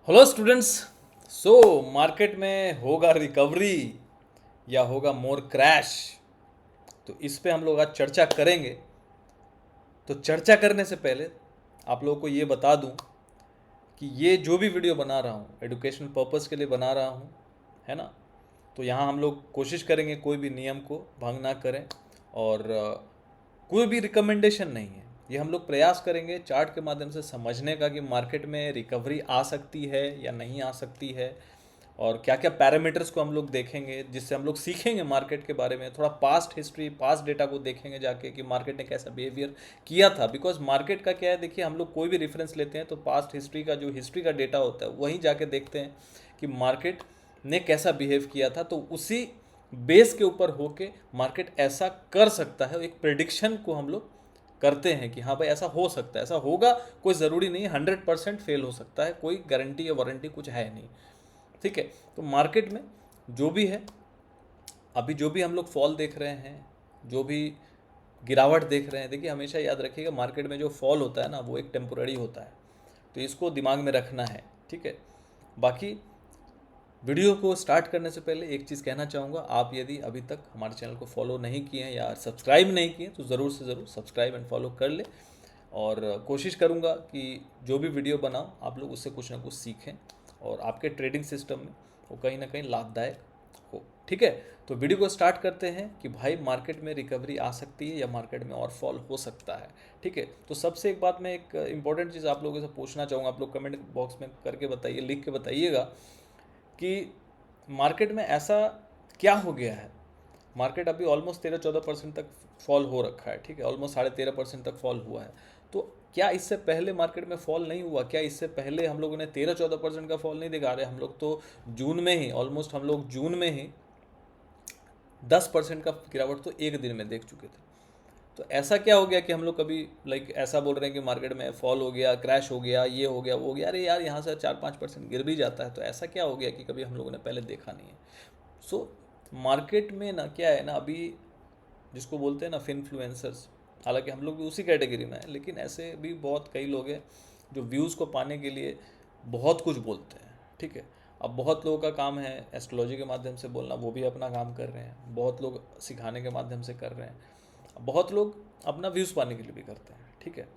Hello students. So market में होगा recovery या होगा मोर क्रैश, तो इस पे हम लोग आज चर्चा करेंगे। तो चर्चा करने से पहले आप लोगों को ये बता दूं कि ये जो भी वीडियो बना रहा हूँ एजुकेशनल पर्पस के लिए बना रहा हूँ, है ना। तो यहाँ हम लोग कोशिश करेंगे कोई भी नियम को भंग ना करें और कोई भी रिकमेंडेशन नहीं है। ये हम लोग प्रयास करेंगे चार्ट के माध्यम से समझने का कि मार्केट में रिकवरी आ सकती है या नहीं आ सकती है, और क्या क्या पैरामीटर्स को हम लोग देखेंगे जिससे हम लोग सीखेंगे मार्केट के बारे में। थोड़ा पास्ट हिस्ट्री, पास्ट डेटा को देखेंगे जाके कि मार्केट ने कैसा बिहेवियर किया था। बिकॉज मार्केट का क्या है, देखिए हम लोग कोई भी रेफरेंस लेते हैं तो पास्ट हिस्ट्री का जो हिस्ट्री का डेटा होता है वहीं जाके देखते हैं कि मार्केट ने कैसा बिहेव किया था। तो उसी बेस के ऊपर होके मार्केट ऐसा कर सकता है, एक प्रिडिक्शन को हम लोग करते हैं कि हाँ भाई ऐसा हो सकता है, ऐसा होगा। कोई ज़रूरी नहीं है 100% फेल हो सकता है, कोई गारंटी या वारंटी कुछ है नहीं। ठीक है। तो मार्केट में जो भी है, अभी जो भी हम लोग फॉल देख रहे हैं, जो भी गिरावट देख रहे हैं, देखिए हमेशा याद रखिएगा मार्केट में जो फॉल होता है ना वो एक टेम्पोररी होता है। तो इसको दिमाग में रखना है। ठीक है। बाकी वीडियो को स्टार्ट करने से पहले एक चीज़ कहना चाहूँगा, आप यदि अभी तक हमारे चैनल को फॉलो नहीं किए हैं या सब्सक्राइब नहीं किए तो ज़रूर से ज़रूर सब्सक्राइब एंड फॉलो कर ले। और कोशिश करूँगा कि जो भी वीडियो बनाऊँ आप लोग उससे कुछ ना कुछ सीखें और आपके ट्रेडिंग सिस्टम में वो कहीं ना कहीं लाभदायक हो। ठीक है। तो वीडियो को स्टार्ट करते हैं कि भाई मार्केट में रिकवरी आ सकती है या मार्केट में और फॉल हो सकता है। ठीक है। तो सबसे एक बात, मैं एक इंपॉर्टेंट चीज़ आप लोगों से पूछना चाहूँगा, आप लोग कमेंट बॉक्स में करके बताइए, लिख के बताइएगा कि मार्केट में ऐसा क्या हो गया है। मार्केट अभी ऑलमोस्ट 13-14% तक फॉल हो रखा है। ठीक है। ऑलमोस्ट 13.5% तक फॉल हुआ है। तो क्या इससे पहले मार्केट में फॉल नहीं हुआ? क्या इससे पहले हम लोगों ने 13-14% का फॉल नहीं दिखा रहे? हम लोग तो जून में ही, ऑलमोस्ट हम लोग जून में ही 10% का गिरावट तो एक दिन में देख चुके थे। तो ऐसा क्या हो गया कि हम लोग कभी ऐसा बोल रहे हैं कि मार्केट में फॉल हो गया, क्रैश हो गया, ये हो गया, वो हो गया। अरे यार, यहाँ से 4-5% गिर भी जाता है, तो ऐसा क्या हो गया कि कभी हम लोगों ने पहले देखा नहीं है। सो मार्केट में ना क्या है ना, अभी जिसको बोलते हैं ना फिनफ्लुएंसर्स, हालांकि हम लोग भी उसी कैटेगरी में हैं, लेकिन ऐसे भी बहुत कई लोग हैं जो व्यूज़ को पाने के लिए बहुत कुछ बोलते हैं। ठीक है। अब बहुत लोगों का काम है एस्ट्रोलॉजी के माध्यम से बोलना, वो भी अपना काम कर रहे हैं। बहुत लोग सिखाने के माध्यम से कर रहे हैं। बहुत लोग अपना व्यूज़ पाने के लिए भी करते हैं। ठीक है।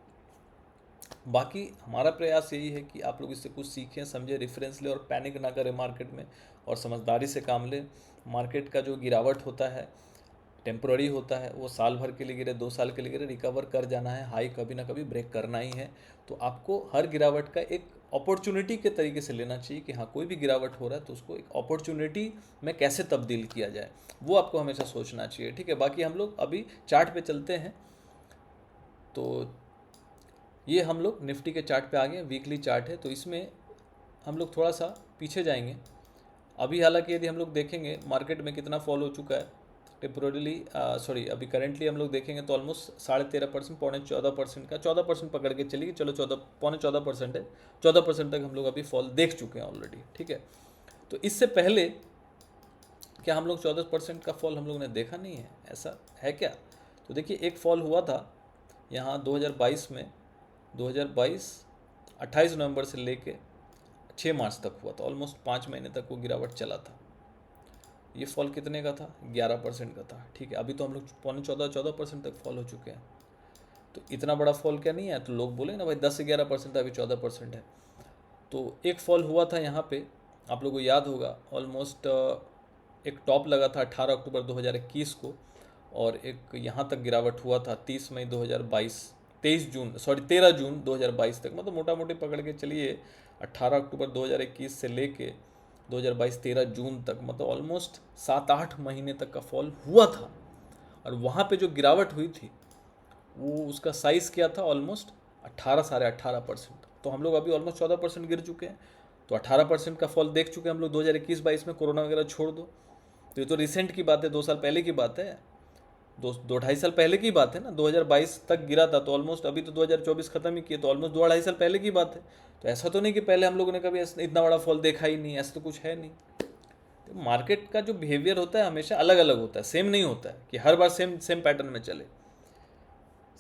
बाकी हमारा प्रयास यही है कि आप लोग इससे कुछ सीखें, समझें, रेफरेंस लें और पैनिक ना करें मार्केट में, और समझदारी से काम लें। मार्केट का जो गिरावट होता है टेम्पोररी होता है, वो साल भर के लिए गिरे, 2 साल के लिए गिरे, रिकवर कर जाना है। हाई कभी ना कभी ब्रेक करना ही है। तो आपको हर गिरावट का एक अपॉर्चुनिटी के तरीके से लेना चाहिए कि हाँ कोई भी गिरावट हो रहा है तो उसको एक अपॉर्चुनिटी में कैसे तब्दील किया जाए, वो आपको हमेशा सोचना चाहिए। ठीक है। बाकी हम लोग अभी चार्ट पे चलते हैं। तो ये हम लोग निफ्टी के चार्ट पे आ गए, वीकली चार्ट है। तो इसमें हम लोग थोड़ा सा पीछे जाएंगे। अभी हालांकि यदि हम लोग देखेंगे मार्केट में कितना फॉल हो चुका है टेम्पोरली, सॉरी अभी करेंटली हम लोग देखेंगे तो ऑलमोस्ट 13.5%, 14.25% का, 14% पकड़ के चलिए, चलो 14.25% है। 14% तक हम लोग अभी फॉल देख चुके हैं ऑलरेडी। ठीक है। तो इससे पहले क्या हम लोग 14% का फॉल हम लोग ने देखा नहीं है? ऐसा है क्या? तो देखिए एक फॉल हुआ था यहाँ 2022 में, 2022 28 नवंबर से लेके 6 मार्च तक हुआ था। ऑलमोस्ट 5 महीने तक वो गिरावट चला था। ये फॉल कितने का था? 11% का था। ठीक है। अभी तो हम लोग 14.25% तक फॉल हो चुके हैं। तो इतना बड़ा फॉल क्या नहीं है? तो लोग बोले ना भाई 10 से 11% था, अभी 14% है। तो एक फॉल हुआ था यहाँ पे, आप लोगों को याद होगा, ऑलमोस्ट एक टॉप लगा था 18 अक्टूबर 2021 को, और एक यहाँ तक गिरावट हुआ था 30 मई 2022, 23 जून, सॉरी 13 जून 2022 तक। मतलब मोटा मोटी पकड़ के चलिए 18 अक्टूबर 2021 से लेके 2022 13 जून तक, मतलब ऑलमोस्ट 7-8 महीने तक का फॉल हुआ था। और वहाँ पे जो गिरावट हुई थी वो उसका साइज़ क्या था? ऑलमोस्ट 18, 18.5%। तो हम लोग अभी ऑलमोस्ट 14% गिर चुके हैं। तो 18% का फॉल देख चुके हैं हम लोग 2021-22 में, कोरोना वगैरह छोड़ दो। तो ये तो रिसेंट की बात है, 2 साल पहले की बात है, 2-2.5 साल पहले की बात है ना। 2022 तक गिरा था तो ऑलमोस्ट, अभी तो 2024 खत्म ही किया, तो ऑलमोस्ट 2-2.5 साल पहले की बात है। तो ऐसा तो नहीं कि पहले हम लोगों ने कभी इतना बड़ा फॉल देखा ही नहीं, ऐसा तो कुछ है नहीं। तो मार्केट का जो बिहेवियर होता है हमेशा अलग अलग होता है, सेम नहीं होता है कि हर बार सेम सेम पैटर्न में चले।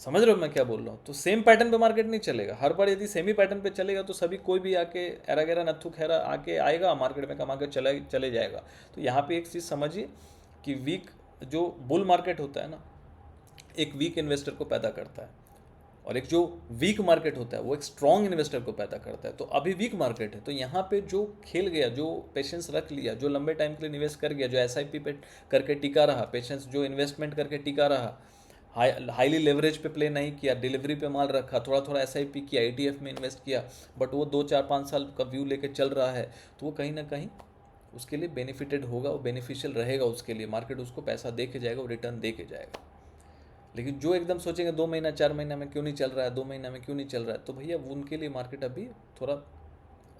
समझ रहे हो मैं क्या बोल रहा हूँ? तो सेम पैटर्न पे मार्केट नहीं चलेगा हर बार। यदि सेम ही पैटर्न पे चलेगा तो सभी कोई भी आके एरा गैरा नत्थु खैरा आके आएगा मार्केट में, कमा के चले जाएगा। तो यहाँ पे एक चीज़ समझिए कि वीक जो बुल मार्केट होता है ना, एक वीक इन्वेस्टर को पैदा करता है, और एक जो वीक मार्केट होता है वो एक स्ट्रॉन्ग इन्वेस्टर को पैदा करता है। तो अभी वीक मार्केट है, तो यहाँ पे जो खेल गया, जो पेशेंस रख लिया, जो लंबे टाइम के लिए निवेश कर गया, जो एसआईपी पे करके टिका रहा, पेशेंस जो इन्वेस्टमेंट करके टिका रहा, हाईली लेवरेज पे प्ले नहीं किया, डिलीवरी पे माल रखा, थोड़ा थोड़ा एसआईपी किया, ईटीएफ में इन्वेस्ट किया, बट वो 2 4 5 साल का व्यू लेके चल रहा है, तो वो कहीं ना कहीं उसके लिए बेनिफिटेड होगा, वो बेनिफिशियल रहेगा उसके लिए। मार्केट उसको पैसा दे के जाएगा, वो रिटर्न दे के जाएगा। लेकिन जो एकदम सोचेंगे 2 महीना 4 महीना में क्यों नहीं चल रहा है, 2 महीना में क्यों नहीं चल रहा है, तो भैया उनके लिए मार्केट अभी थोड़ा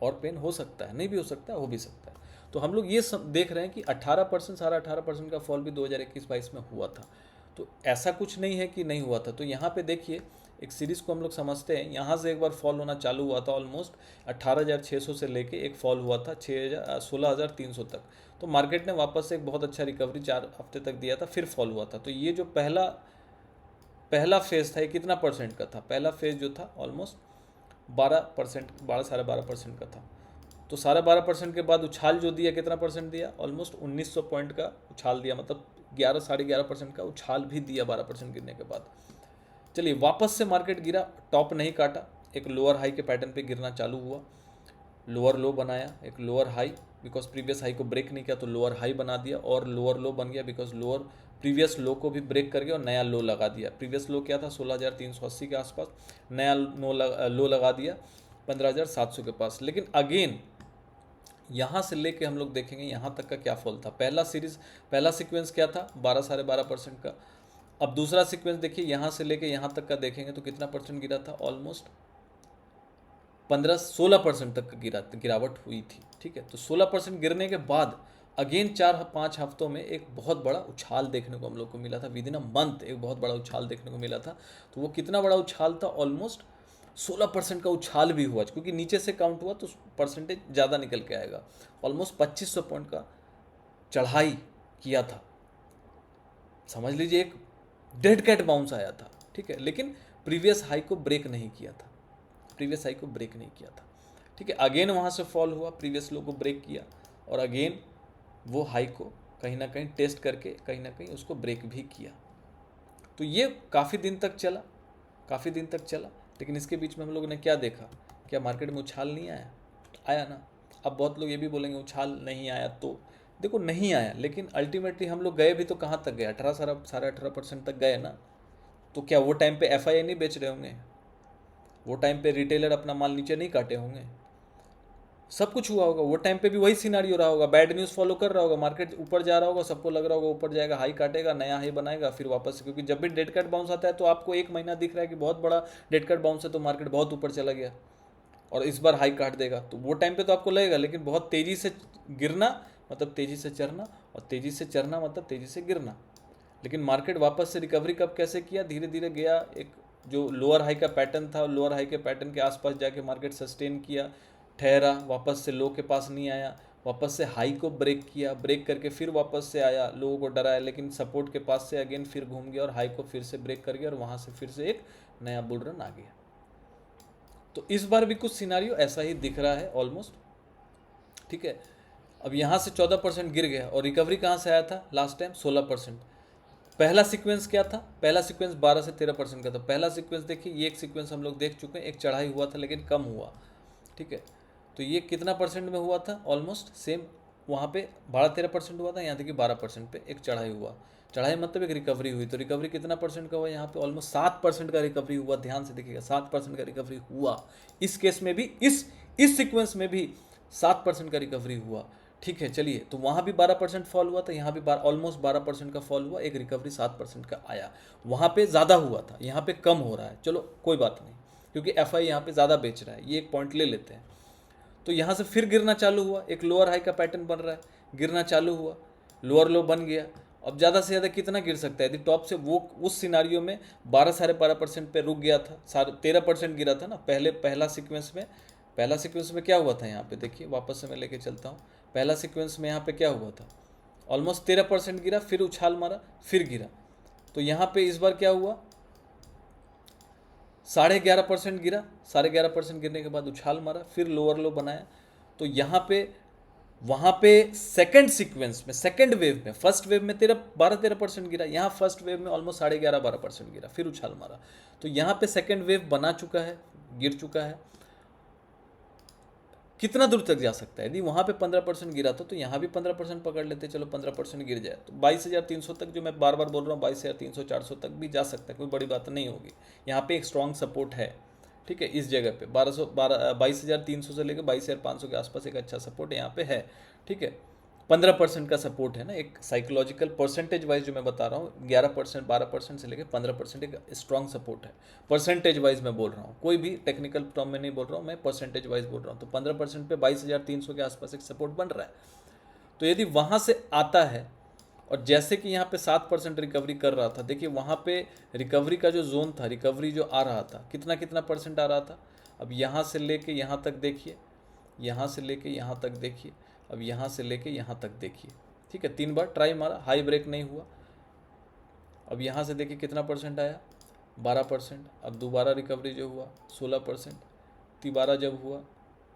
और पेन हो सकता है, नहीं भी हो सकता है, हो भी सकता है। तो हम लोग ये सब देख रहे हैं कि 18%, 18.5% का फॉल भी 2021-22 में हुआ था। तो ऐसा कुछ नहीं है कि नहीं हुआ था। तो यहाँ पे देखिए एक सीरीज़ को हम लोग समझते हैं, यहाँ से एक बार फॉल होना चालू हुआ था, ऑलमोस्ट 18,600 से लेके एक फॉल हुआ था 16,300 तक। तो मार्केट ने वापस से एक बहुत अच्छा रिकवरी 4 हफ्ते तक दिया था, फिर फॉल हुआ था। तो ये जो पहला फेज था, ये कितना परसेंट का था? पहला फेज जो था ऑलमोस्ट 12%, 12 साढ़े 12% का था। तो 12.5% के बाद उछाल जो दिया, कितना परसेंट दिया? ऑलमोस्ट 1900 पॉइंट का उछाल दिया, मतलब 11 साढ़े 11% का उछाल भी दिया 12% गिरने के बाद। चलिए वापस से मार्केट गिरा, टॉप नहीं काटा, एक लोअर हाई के पैटर्न पे गिरना चालू हुआ, लोअर लो बनाया, एक lower high, because previous high को ब्रेक नहीं किया तो लोअर हाई बना दिया, और लोअर लो बन गया बिकॉज लोअर प्रीवियस लो को भी ब्रेक कर गया और नया लो लगा दिया। प्रीवियस लो क्या था? 16,380 के आसपास, नया लो लगा दिया 15,700 के पास। लेकिन अगेन यहाँ से लेके हम लोग देखेंगे यहाँ तक का क्या फॉल था। पहला सीक्वेंस क्या था? 12 साढ़े 12% का। अब दूसरा सीक्वेंस देखिए, यहाँ से लेके यहाँ तक का देखेंगे तो कितना परसेंट गिरा था? ऑलमोस्ट 15-16% तक गिरावट हुई थी। ठीक है, तो 16% गिरने के बाद अगेन 4-5 हफ्तों में एक बहुत बड़ा उछाल देखने को हम लोग को मिला था। विद इन अ मंथ एक बहुत बड़ा उछाल देखने को मिला था। तो वो कितना बड़ा उछाल था? ऑलमोस्ट 16% का उछाल भी हुआ, क्योंकि नीचे से काउंट हुआ तो परसेंटेज ज़्यादा निकल के आएगा। ऑलमोस्ट 2500 पॉइंट का चढ़ाई किया था। समझ लीजिए एक डेड कैट बाउंस आया था। ठीक है, लेकिन प्रीवियस हाई को ब्रेक नहीं किया था, प्रीवियस हाई को ब्रेक नहीं किया था। ठीक है, अगेन वहाँ से फॉल हुआ, प्रीवियस लो को ब्रेक किया, और अगेन वो हाई को कहीं ना कहीं टेस्ट करके कहीं ना कहीं उसको ब्रेक भी किया। तो ये काफ़ी दिन तक चला, काफ़ी दिन तक चला। लेकिन इसके बीच में हम लोगों ने क्या देखा? क्या मार्केट में उछाल नहीं आया? आया ना। अब बहुत लोग ये भी बोलेंगे उछाल नहीं आया, तो देखो नहीं आया, लेकिन अल्टीमेटली हम लोग गए भी तो कहाँ तक गए? 18 साढ़े 18% तक गए ना। तो क्या वो टाइम पे एफआईआई नहीं बेच रहे होंगे? वो टाइम पे रिटेलर अपना माल नीचे नहीं काटे होंगे? सब कुछ हुआ होगा। वो टाइम पे भी वही सिनारियो रहा होगा, बैड न्यूज़ फॉलो कर रहा होगा, मार्केट ऊपर जा रहा होगा, सबको लग रहा होगा ऊपर जाएगा, हाई काटेगा, नया हाई बनाएगा, फिर वापस। क्योंकि जब भी डेड कैट बाउंस आता है तो आपको एक महीना दिख रहा है कि बहुत बड़ा डेड कैट बाउंस है, तो मार्केट बहुत ऊपर चला गया और इस बार हाई काट देगा, तो वो टाइम पे तो आपको लगेगा। लेकिन बहुत तेज़ी से गिरना मतलब तेज़ी से चढ़ना, और तेज़ी से चढ़ना मतलब तेज़ी से गिरना। लेकिन मार्केट वापस से रिकवरी कब कैसे किया? धीरे धीरे गया, एक जो लोअर हाई का पैटर्न था, लोअर हाई के पैटर्न के आसपास जाके मार्केट सस्टेन किया, ठहरा, वापस से लो के पास नहीं आया, वापस से हाई को ब्रेक किया, ब्रेक करके फिर वापस से आया, लोगों को डराया, लेकिन सपोर्ट के पास से अगेन फिर घूम गया और हाई को फिर से ब्रेक कर गया, और वहाँ से फिर से एक नया बुल रन आ गया। तो इस बार भी कुछ सिनारियो ऐसा ही दिख रहा है ऑलमोस्ट। ठीक है, अब यहाँ से 14% गिर गया, और रिकवरी कहाँ से आया था लास्ट टाइम? 16%। पहला सीक्वेंस क्या था? पहला सीक्वेंस 12 से 13% का था। पहला सीक्वेंस देखिए, ये एक सीक्वेंस हम लोग देख चुके हैं, एक चढ़ाई हुआ था लेकिन कम हुआ। ठीक है, तो ये कितना परसेंट में हुआ था? ऑलमोस्ट सेम, वहाँ पे 12-13% हुआ था, यहाँ देखिए 12% पे एक चढ़ाई हुआ। चढ़ाई मतलब एक रिकवरी हुई, तो रिकवरी कितना परसेंट का हुआ? यहाँ पे ऑलमोस्ट 7% का रिकवरी हुआ। ध्यान से देखिएगा, 7% का रिकवरी हुआ। इस केस में भी, इस सीक्वेंस में भी 7% का रिकवरी हुआ। ठीक है, चलिए, तो वहाँ भी 12% फॉल हुआ था, यहाँ भी ऑलमोस्ट 12% का फॉल हुआ, एक रिकवरी 7% का आया। वहाँ पे ज़्यादा हुआ था, यहाँ पे कम हो रहा है। चलो कोई बात नहीं, क्योंकि एफआई यहाँ पे ज़्यादा बेच रहा है, ये एक पॉइंट ले लेते हैं। तो यहाँ से फिर गिरना चालू हुआ, एक लोअर हाई का पैटर्न बन रहा है, गिरना चालू हुआ, लोअर लो बन गया। अब ज़्यादा से ज़्यादा कितना गिर सकता है? यदि टॉप से वो उस सिनारियो में 12-12.5% पे रुक गया था, 13% गिरा था ना पहला सीक्वेंस में। पहला सीक्वेंस में क्या हुआ था? यहाँ पे देखिए, वापस से मैं लेके चलता हूँ। पहला सीक्वेंस में यहाँ पे क्या हुआ था? ऑलमोस्ट 13% गिरा, फिर उछाल मारा, फिर गिरा। तो यहाँ पे इस बार क्या हुआ? 11.5% गिरा, 11.5% गिरने के बाद उछाल मारा, फिर लोअर लो बनाया। तो यहाँ पे वहाँ पे सेकंड सीक्वेंस में, सेकंड वेव में, फर्स्ट वेव में 12-13% गिरा, यहाँ फर्स्ट वेव में ऑलमोस्ट 11.5-12% गिरा, फिर उछाल मारा। तो यहाँ पे सेकंड वेव बना चुका है, गिर चुका है। कितना दूर तक जा सकता है? यदि वहाँ पे 15% गिरा तो यहाँ भी 15% पकड़ लेते, चलो 15% गिर जाए तो 22,300 तक, जो मैं बार बार बोल रहा हूँ 22,300-400 तक भी जा सकता है, कोई बड़ी बात नहीं होगी। यहाँ पे एक स्ट्रॉन्ग सपोर्ट है, ठीक है। इस जगह पे 22,300 से लेकर 22,500 के आसपास एक अच्छा सपोर्ट यहाँ पे है, ठीक है। 15% का सपोर्ट है ना, एक साइकोलॉजिकल परसेंटेज वाइज जो मैं बता रहा हूँ, 11% 12% से लेकर 15% एक स्ट्रॉन्ग सपोर्ट है। परसेंटेज वाइज मैं बोल रहा हूँ, कोई भी टेक्निकल टर्म में नहीं बोल रहा हूँ, मैं परसेंटेज वाइज बोल रहा हूँ। तो 15% पे 22,300 के आसपास एक सपोर्ट बन रहा है। तो यदि वहाँ से आता है, और जैसे कि यहाँ पे 7% रिकवरी कर रहा था, देखिए वहाँ पे रिकवरी का जो जोन था, रिकवरी जो आ रहा था, कितना परसेंट आ रहा था। अब यहाँ से लेके यहाँ तक देखिए, यहाँ से लेके यहाँ तक देखिए, अब यहाँ से लेके यहाँ तक देखिए, ठीक है। 3 बार ट्राई मारा, हाई ब्रेक नहीं हुआ। अब यहाँ से देखिए कितना परसेंट आया, 12%। अब दोबारा रिकवरी जो हुआ 16%, तिबारा जब हुआ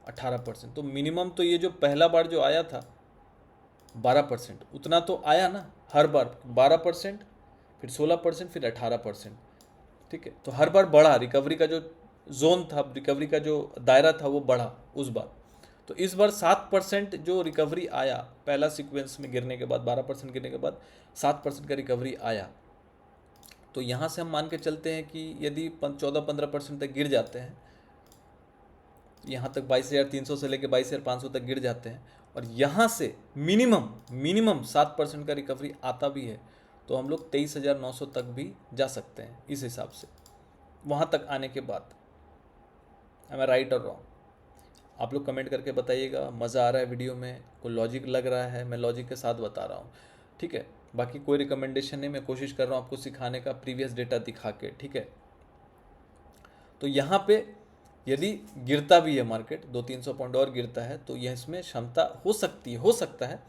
18%। तो मिनिमम तो ये जो पहला बार जो आया था 12%, उतना तो आया ना हर बार, 12%, फिर 16%, फिर 18%, ठीक है। तो हर बार बढ़ा, रिकवरी का जो जोन था, रिकवरी का जो दायरा था वो बढ़ा उस बार। तो इस बार 7% जो रिकवरी आया, पहला सीक्वेंस में गिरने के बाद, 12% गिरने के बाद 7% का रिकवरी आया। तो यहाँ से हम मान के चलते हैं कि यदि 14-15% तक गिर जाते हैं, यहाँ तक 22,300 से लेकर 22,500 तक गिर जाते हैं, और यहाँ से मिनिमम 7% का रिकवरी आता भी है, तो हम लोग 23,900 तक भी जा सकते हैं इस हिसाब से। वहाँ तक आने के बाद मैं राइट और रॉन्ग, आप लोग कमेंट करके बताइएगा। मज़ा आ रहा है वीडियो में, कोई लॉजिक लग रहा है, मैं लॉजिक के साथ बता रहा हूँ, ठीक है। बाकी कोई रिकमेंडेशन नहीं, मैं कोशिश कर रहा हूँ आपको सिखाने का प्रीवियस डेटा दिखा के, ठीक है। तो यहाँ पे यदि गिरता भी है मार्केट, 200-300 पॉइंट और गिरता है, तो यह इसमें क्षमता हो सकता है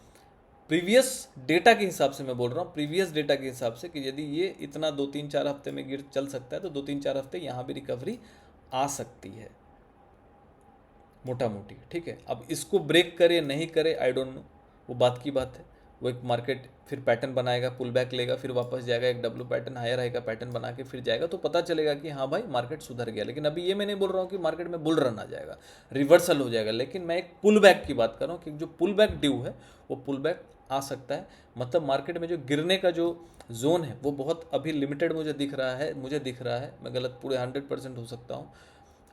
प्रीवियस डेटा के हिसाब से मैं बोल रहा हूँ, प्रीवियस डेटा के हिसाब से, कि यदि ये इतना 2-3-4 हफ्ते में गिर चल सकता है, तो 2-3-4 हफ्ते यहाँ भी रिकवरी आ सकती है मोटा मोटी, ठीक है। अब इसको ब्रेक करे नहीं करे, आई डोंट नो, वो बात की बात है। वो एक मार्केट फिर पैटर्न बनाएगा, पुल बैक लेगा, फिर वापस जाएगा, एक डब्ल्यू पैटर्न, हायर हाई का पैटर्न बना के फिर जाएगा, तो पता चलेगा कि हाँ भाई मार्केट सुधर गया। लेकिन अभी ये मैं नहीं बोल रहा हूँ कि मार्केट में बुल रन आ जाएगा, रिवर्सल हो जाएगा, लेकिन मैं एक पुल बैक की बात कर रहा हूँ कि जो पुल बैक ड्यू है वो पुल बैक आ सकता है। मतलब मार्केट में जो गिरने का जो जोन है वो बहुत अभी लिमिटेड मुझे दिख रहा है, मैं गलत पूरे 100% हो सकता हूँ,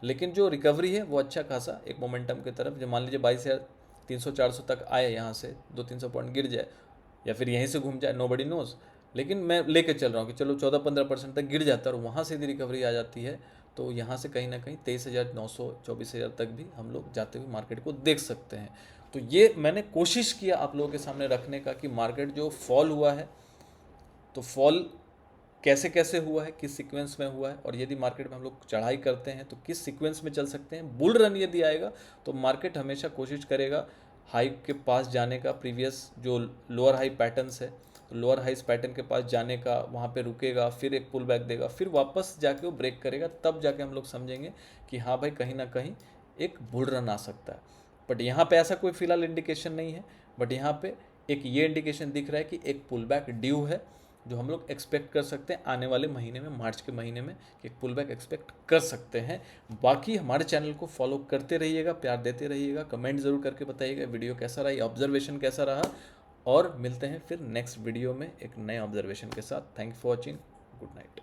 लेकिन जो रिकवरी है वो अच्छा खासा एक मोमेंटम की तरफ, जो मान लीजिए 22,300-400 तक आए, यहाँ से 200-300 पॉइंट गिर जाए या फिर यहीं से घूम जाए, नोबडी नोज, लेकिन मैं लेके चल रहा हूँ कि चलो 14-15% तक गिर जाता है और वहाँ से यदि रिकवरी आ जाती है, तो यहाँ से कहीं ना कहीं 23,900 24,000 तक भी हम लोग जाते हुए मार्केट को देख सकते हैं। तो ये मैंने कोशिश किया आप लोगों के सामने रखने का कि मार्केट जो फॉल हुआ है, तो फॉल कैसे कैसे हुआ है, किस सीक्वेंस में हुआ है, और यदि मार्केट में हम लोग चढ़ाई करते हैं तो किस सीक्वेंस में चल सकते हैं। बुल रन यदि आएगा तो मार्केट हमेशा कोशिश करेगा हाई के पास जाने का, प्रीवियस जो लोअर हाई पैटर्न्स है, तो लोअर हाई पैटर्न के पास जाने का, वहाँ पे रुकेगा, फिर एक पुल बैक देगा, फिर वापस जाके वो ब्रेक करेगा, तब जाके हम लोग समझेंगे कि हाँ भाई कहीं ना कहीं एक बुल रन आ सकता है। बट यहाँ पे ऐसा कोई फिलहाल इंडिकेशन नहीं है, बट यहाँ पे एक ये इंडिकेशन दिख रहा है कि एक पुल बैक ड्यू है, जो हम लोग एक्सपेक्ट कर सकते हैं आने वाले महीने में, मार्च के महीने में एक पुल बैक एक्सपेक्ट कर सकते हैं। बाकी हमारे चैनल को फॉलो करते रहिएगा, प्यार देते रहिएगा, कमेंट ज़रूर करके बताइएगा वीडियो कैसा रहा, ऑब्जर्वेशन कैसा रहा, और मिलते हैं फिर नेक्स्ट वीडियो में एक नए ऑब्जर्वेशन के साथ। Thank you for watching, good night.